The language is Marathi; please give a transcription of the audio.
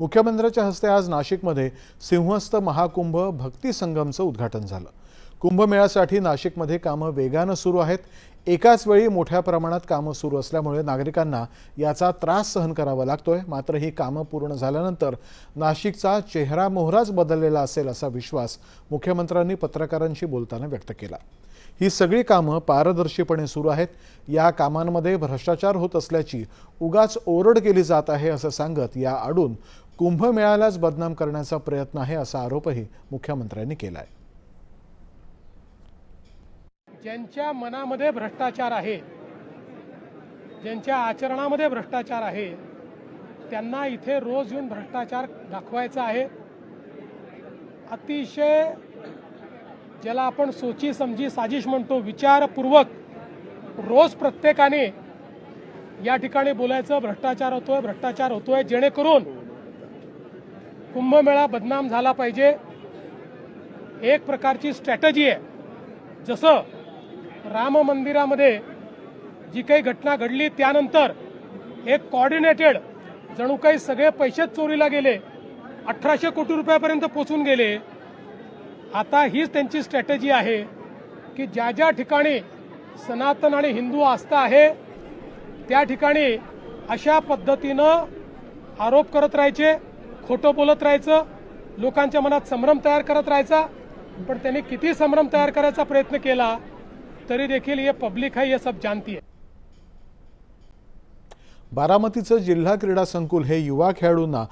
मुख्यमंत्र्यांच्या हस्ते आज नाशिकमध्ये सिंहस्थ महाकुंभ भक्ती संगमचं उद्घाटन झालं। कुंभमेळ्यासाठी नाशिकमध्ये कामं वेगानं सुरू आहेत। एकाच वेळी मोठ्या प्रमाणात कामं सुरू असल्यामुळे नागरिकांना याचा त्रास सहन करावा लागतोय। मात्र ही कामं पूर्ण झाल्यानंतर नाशिकचा चेहरा मोहराच बदललेला असेल असा विश्वास मुख्यमंत्र्यांनी पत्रकारांशी बोलताना व्यक्त केला। ही सगळी कामं पारदर्शीपणे सुरू आहेत। या कामांमध्ये भ्रष्टाचार होत असल्याची उगाच ओरड केली जात आहे असं सांगत या आडून कुंभमेळ्यालाच बदनाम करण्याचा प्रयत्न आहे असा आरोपही मुख्यमंत्र्यांनी केलाय। ज्यांच्या मनामध्ये भ्रष्टाचार आहे, ज्यांच्या आचरणामध्ये भ्रष्टाचार आहे, त्यांना इथे रोज येऊन भ्रष्टाचार दाखवायचा आहे। अतिशय ज्याला आपण सोची समजी साजिश म्हणतो, विचारपूर्वक रोज प्रत्येकाने या ठिकाणी बोलायचं भ्रष्टाचार होतोय जेणेकरून कुंभमेळा बदनाम झाला पाहिजे। एक प्रकारची स्ट्रॅटेजी आहे। जसं राम मंदिरामध्ये जी काही घटना घडली त्यानंतर एक कोऑर्डिनेटेड जणू काही सगळे पैसेच चोरीला गेले, 1800 कोटी रुपयापर्यंत पोहोचून गेले। आता हीच त्यांची स्ट्रॅटेजी आहे की ज्या ज्या ठिकाणी सनातन आणि हिंदू आस्था आहे त्या ठिकाणी अशा पद्धतीनं आरोप करत राहायचे, खोटं बोलत राहायचं, लोकांच्या मनात संभ्रम तयार करत राहायचा। पण त्यांनी किती संभ्रम तयार करायचा प्रयत्न केला तरी देखील ये पब्लिक है, ये सब जानती है। बारामतीचं जिल्हा क्रीडा संकुल हे युवा खेळाडूंना